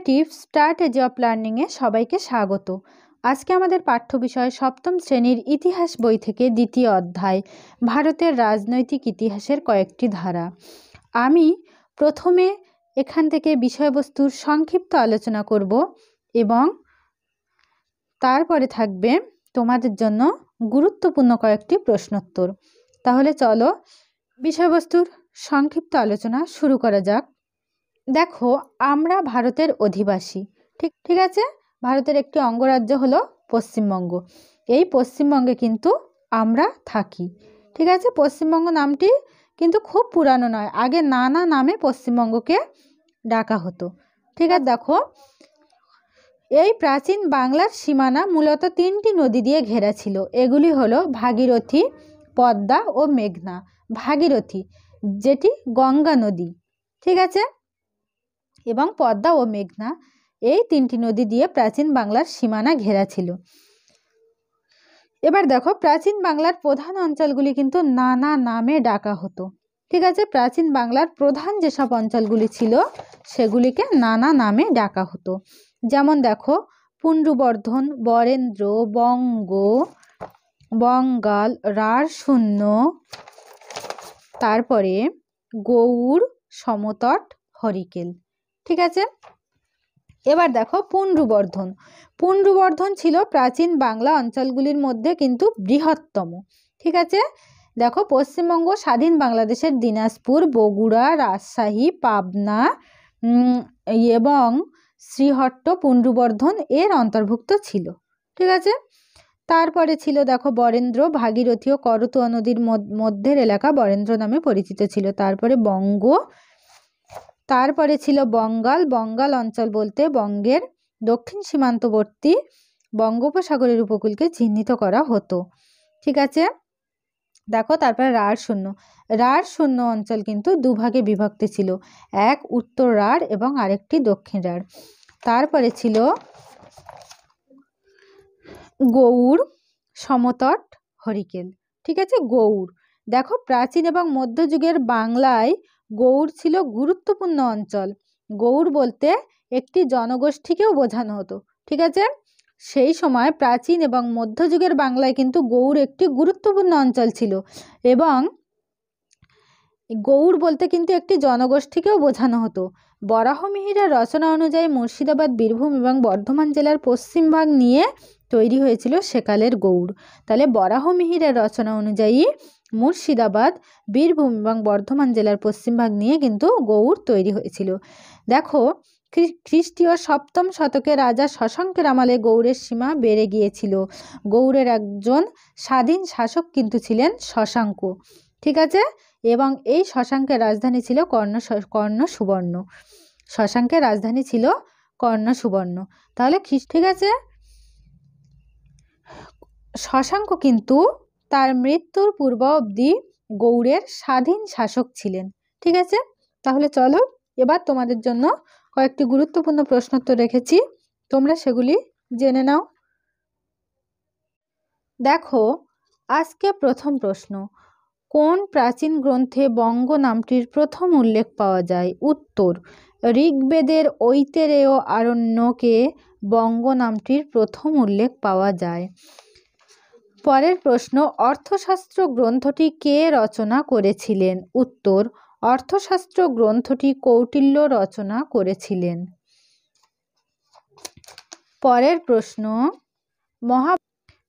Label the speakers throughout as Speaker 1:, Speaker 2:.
Speaker 1: Creative strategy of লার্নিংয়ে সবাইকে স্বাগত। আজকে আমাদের পাঠ্য বিষয় সপ্তম শ্রেণীর ইতিহাস বই থেকে দ্বিতীয় অধ্যায় ভারতের রাজনৈতিক ইতিহাসের কয়েকটি ধারা। আমি প্রথমে এখান থেকে বিষয়বস্তুর সংক্ষিপ্ত আলোচনা করব এবং তারপরে থাকবে তোমাদের জন্য গুরুত্বপূর্ণ কয়েকটি প্রশ্নোত্তর। তাহলে চলো বিষয়বস্তুর সংক্ষিপ্ত আলোচনা শুরু করা যাক। দেখো, আমরা ভারতের অধিবাসী, ঠিক আছে। ভারতের একটি অঙ্গরাজ্য হলো পশ্চিমবঙ্গ। এই পশ্চিমবঙ্গে কিন্তু আমরা থাকি, ঠিক আছে। পশ্চিমবঙ্গ নামটি কিন্তু খুব পুরানো নয়, আগে নানা নামে পশ্চিমবঙ্গকে ডাকা হতো, ঠিক আছে। দেখো, এই প্রাচীন বাংলার সীমানা মূলত তিনটি নদী দিয়ে ঘেরা ছিল। এগুলি হলো ভাগীরথী, পদ্মা ও মেঘনা। ভাগীরথী যেটি গঙ্গা নদী, ঠিক আছে, এবং পদ্মা ও মেঘনা, এই তিনটি নদী দিয়ে প্রাচীন বাংলার সীমানা ঘেরা ছিল। এবার দেখো, প্রাচীন বাংলার প্রধান অঞ্চলগুলি কিন্তু নানা নামে ডাকা হতো, ঠিক আছে। প্রাচীন বাংলার প্রধান যেসব অঞ্চলগুলি ছিল সেগুলিকে নানা নামে ডাকা হতো। যেমন দেখো, পুণ্ড্রবর্ধন, বরেন্দ্র, বঙ্গ, বঙ্গাল, রাঢ়শূন্য, তারপরে গৌড়, সমতট, হরিকেল, ঠিক আছে। এবার দেখো, পুণ্ড্রবর্ধন। পুণ্ড্রবর্ধন ছিল প্রাচীন বাংলা অঞ্চলগুলির মধ্যে কিন্তু বৃহত্তম, ঠিক আছে। দেখো, পশ্চিমবঙ্গ স্বাধীন বাংলাদেশের দিনাজপুর, বগুড়া, রাজশাহী, পাবনা এবং শ্রীহট্ট পুণ্ড্রবর্ধন এর অন্তর্ভুক্ত ছিল, ঠিক আছে। তারপরে ছিল দেখো বরেন্দ্র, ভাগীরথী ও করতোয়া নদীর মধ্যের এলাকা বরেন্দ্র নামে পরিচিত ছিল। তারপরে বঙ্গ, তারপরে ছিল বঙ্গাল। বঙ্গাল অঞ্চল বলতে বঙ্গের দক্ষিণ সীমান্তবর্তী বঙ্গোপসাগরের উপকূলকে চিহ্নিত করা হতো, ঠিক আছে। দেখো, তারপরে রাঢ়শূন্য। রাঢ়শূন্য অঞ্চল কিন্তু দুভাগে বিভক্ত ছিল, এক উত্তর রাঢ় এবং আরেকটি দক্ষিণ রাঢ়। তারপরে ছিল গৌড়, সমতট, হরিকেল, ঠিক আছে। গৌড়, দেখো, প্রাচীন এবং মধ্যযুগের বাংলায় গৌড় ছিল গুরুত্বপূর্ণ অঞ্চল। গৌড় বলতে একটি জনগোষ্ঠীকেও বোঝানো হতো, ঠিক আছে। সেই সময় প্রাচীন এবং মধ্যযুগের বাংলায় কিন্তু গৌড় একটি গুরুত্বপূর্ণ অঞ্চল ছিল এবং গৌড় বলতে কিন্তু একটি জনগোষ্ঠীকেও বোঝানো হতো। বরাহমিহিরের রচনা অনুযায়ী মুর্শিদাবাদ, বীরভূম এবং বর্ধমান জেলার পশ্চিম ভাগ নিয়ে তৈরি হয়েছিল সেকালের গৌড়। তাহলে বরাহমিহিরের রচনা অনুযায়ী মুর্শিদাবাদ, বীরভূম এবং বর্ধমান জেলার পশ্চিমভাগ নিয়ে কিন্তু গৌড় তৈরি হয়েছিল। দেখো, খ্রিস্টীয় সপ্তম শতকে রাজা শশাঙ্কের আমলে গৌড়ের সীমা বেড়ে গিয়েছিল। গৌড়ের একজন স্বাধীন শাসক কিন্তু ছিলেন শশাঙ্ক, ঠিক আছে। এবং এই শশাঙ্কের রাজধানী ছিল কর্ণ সুবর্ণ। শশাঙ্কের রাজধানী ছিল কর্ণ সুবর্ণ। তাহলে ঠিক আছে, শশাঙ্ক কিন্তু তার মৃত্যুর পূর্ব অবধি গৌড়ের স্বাধীন শাসক ছিলেন, ঠিক আছে। তাহলে চলো, এবার তোমাদের জন্য কয়েকটি গুরুত্বপূর্ণ প্রশ্নোত্তর রেখেছি, তোমরা সেগুলি জেনে নাও। দেখো, আজকে প্রথম প্রশ্ন, কোন প্রাচীন গ্রন্থে বঙ্গ নামটির প্রথম উল্লেখ পাওয়া যায়? উত্তর, ঋগ্বেদের ঐতেরেয় আরণ্যকে বঙ্গ নামটির প্রথম উল্লেখ পাওয়া যায়। পরের প্রশ্ন, অর্থশাস্ত্র গ্রন্থটি কে রচনা করেছিলেন? উত্তর, অর্থশাস্ত্র গ্রন্থটি কৌটিল্য রচনা করেছিলেন। পরের প্রশ্ন,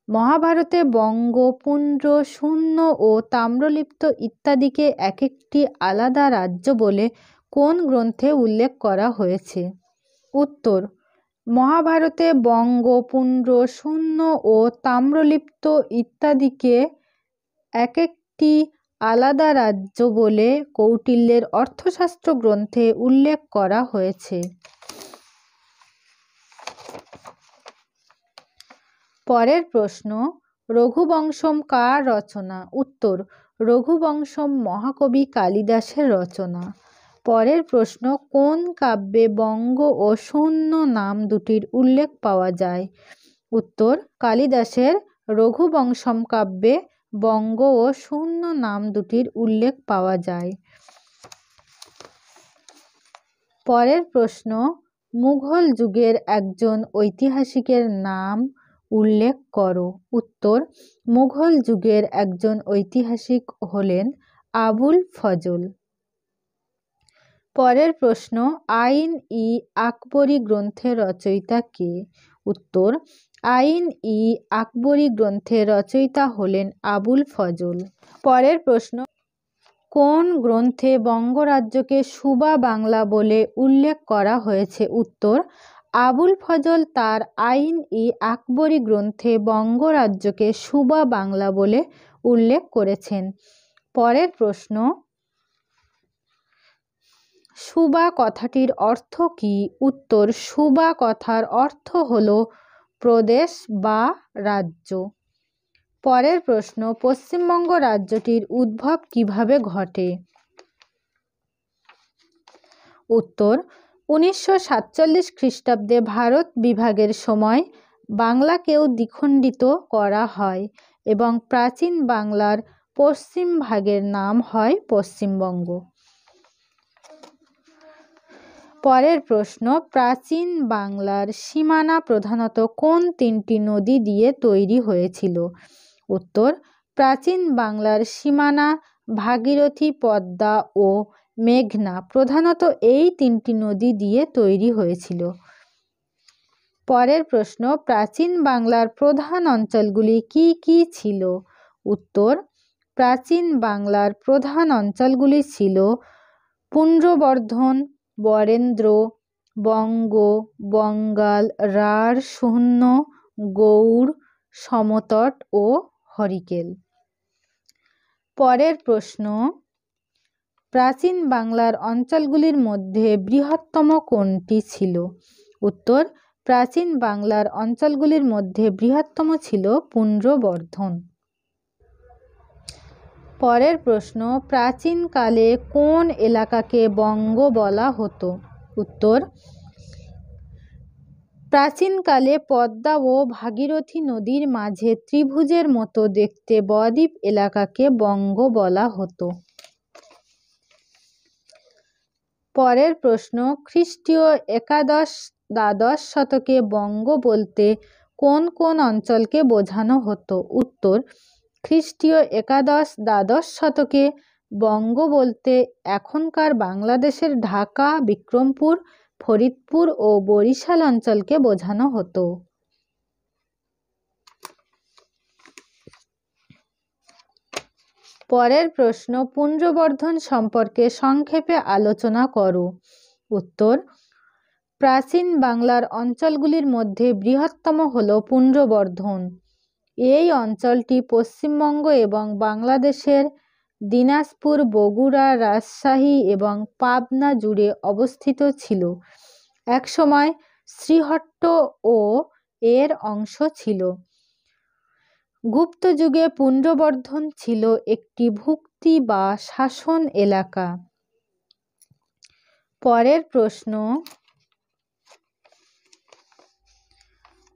Speaker 1: মহাভারতে বঙ্গ, পুণ্ড্র, শূন্য ও তাম্রলিপ্ত ইত্যাদিকে এক একটি আলাদা রাজ্য বলে কোন গ্রন্থে উল্লেখ করা হয়েছে? উত্তর, মহাভারতে বঙ্গ, পুণ্ড্র, শূন্য ও তাম্রলিপ্ত ইত্যাদিকে এক একটি আলাদা রাজ্য বলে কৌটিল্যের অর্থশাস্ত্র গ্রন্থে উল্লেখ করা হয়েছে। পরের প্রশ্ন, রঘুবংশম কার রচনা? উত্তর, রঘুবংশম মহাকবি কালিদাসের রচনা। পরের প্রশ্ন, কোন কাব্যে বঙ্গ ও শূন্য নাম দুটির উল্লেখ পাওয়া যায়? উত্তর, কালিদাসের রঘুবংশম কাব্যে বঙ্গ ও শূন্য নাম দুটির উল্লেখ পাওয়া যায়। পরের প্রশ্ন, মুঘল যুগের একজন ঐতিহাসিকের নাম উল্লেখ করো। উত্তর, মুঘল যুগের একজন ঐতিহাসিক হলেন আবুল ফজল। পরের প্রশ্ন, আইন-ই আকবরী গ্রন্থের রচয়িতা কে? উত্তর, আইন-ই আকবরী গ্রন্থের রচয়িতা হলেন আবুল ফজল। পরের প্রশ্ন, কোন গ্রন্থে বঙ্গরাজ্যকে সুবা বাংলা বলে উল্লেখ করা হয়েছে? উত্তর, আবুল ফজল তার আইন-ই আকবরী গ্রন্থে বঙ্গরাজ্যকে সুবা বাংলা বলে উল্লেখ করেছেন। পরের প্রশ্ন, সুবা কথাটির অর্থ কী? উত্তর, সুবা কথার অর্থ হল প্রদেশ বা রাজ্য। পরের প্রশ্ন, পশ্চিমবঙ্গ রাজ্যটির উদ্ভব কিভাবে ঘটে? উত্তর, 1947 খ্রিস্টাব্দে ভারত বিভাগের সময় বাংলাকেও দ্বিখণ্ডিত করা হয় এবং প্রাচীন বাংলার পশ্চিম ভাগের নাম হয় পশ্চিমবঙ্গ। পরের প্রশ্ন, প্রাচীন বাংলার সীমানা প্রধানত কোন তিনটি নদী দিয়ে তৈরি হয়েছিল? উত্তর, প্রাচীন বাংলার সীমানা ভাগীরথী, পদ্মা ও মেঘনা প্রধানত এই তিনটি নদী দিয়ে তৈরি হয়েছিল। পরের প্রশ্ন, প্রাচীন বাংলার প্রধান অঞ্চলগুলি কি কি ছিল? উত্তর, প্রাচীন বাংলার প্রধান অঞ্চলগুলি ছিল পুন্ড্রবর্ধন, বরেন্দ্র, বঙ্গ, বঙ্গাল, রাঢ়, সুহ্ন, গৌড়, সমতট ও হরিকেল। পরের প্রশ্ন, প্রাচীন বাংলার অঞ্চলগুলির মধ্যে বৃহত্তম কোনটি ছিল? উত্তর, প্রাচীন বাংলার অঞ্চলগুলির মধ্যে বৃহত্তম ছিল পুন্ড্রবর্ধন। পরের প্রশ্ন, প্রাচীনকালে কোন এলাকাকে বঙ্গ বলা হতো? উত্তর, প্রাচীনকালে পদ্মা ও ভাগীরথী নদীর মাঝে ত্রিভুজের মতো দেখতে বদ্বীপ এলাকাকে বঙ্গ বলা হতো। পরের প্রশ্ন, খ্রিস্টীয় একাদশ-দ্বাদশ শতকে বঙ্গ বলতে কোন কোন অঞ্চলকে বোঝানো হতো? উত্তর, খ্রিস্টীয় একাদশ-দ্বাদশ শতকে বঙ্গ বলতে এখনকার বাংলাদেশের ঢাকা, বিক্রমপুর, ফরিদপুর ও বরিশাল অঞ্চলকে বোঝানো হতো। পরের প্রশ্ন, পুন্ড্রবর্ধন সম্পর্কে সংক্ষেপে আলোচনা করো। উত্তর, প্রাচীন বাংলার অঞ্চলগুলির মধ্যে বৃহত্তম হল পুন্ড্রবর্ধন। এই অঞ্চলটি পশ্চিমবঙ্গ এবং বাংলাদেশের দিনাজপুর, বগুড়া, রাজশাহী এবং পাবনা জুড়ে অবস্থিত ছিল। একসময় শ্রীহট্ট ও এর অংশ ছিল। গুপ্ত যুগে পুন্ড্রবর্ধন ছিল একটি ভুক্তি বা শাসন এলাকা। পরের প্রশ্ন,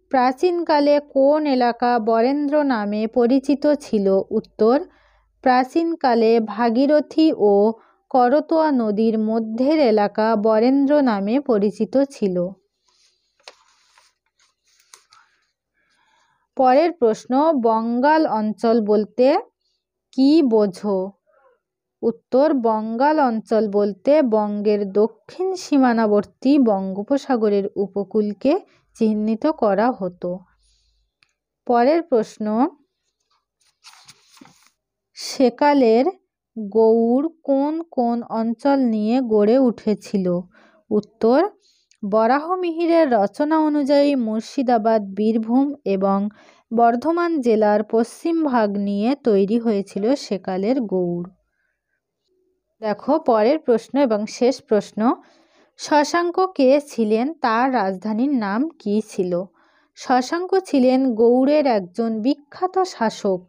Speaker 1: প্রাচীনকালে কোন এলাকা বরেন্দ্র নামে পরিচিত ছিল? উত্তর, প্রাচীনকালে ভাগীরথী ও করতোয়া নদীর মধ্যের এলাকা বরেন্দ্র নামে পরিচিত ছিল। পরের প্রশ্ন, বঙ্গাল অঞ্চল বলতে কি বোঝো? উত্তর, বঙ্গাল অঞ্চল বলতে বঙ্গের দক্ষিণ সীমানাবর্তী বঙ্গোপসাগরের উপকূলকে চিহ্নিত করা হতো। পরের প্রশ্ন, সেকালের গৌড় কোন কোন অঞ্চল নিয়ে গড়ে উঠেছিল? উত্তর, বরাহমিহিরের রচনা অনুযায়ী মুর্শিদাবাদ, বীরভূম এবং বর্ধমান জেলার পশ্চিম ভাগ নিয়ে তৈরি হয়েছিল সেকালের গৌড়। দেখো পরের প্রশ্ন এবং শেষ প্রশ্ন, শশাঙ্ক কে ছিলেন? তার রাজধানীর নাম কি ছিল? শশাঙ্ক ছিলেন গৌড়ের একজন বিখ্যাত শাসক।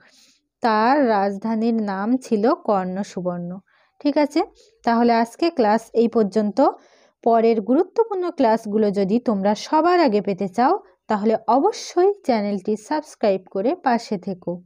Speaker 1: তার রাজধানীর নাম ছিল কর্ণসুবর্ণ। ঠিক আছে, তাহলে আজকে ক্লাস এই পর্যন্ত। পরের গুরুত্বপূর্ণ ক্লাসগুলো যদি তোমরা সবার আগে পেতে চাও তাহলে অবশ্যই চ্যানেলটি সাবস্ক্রাইব করে পাশে থেকো।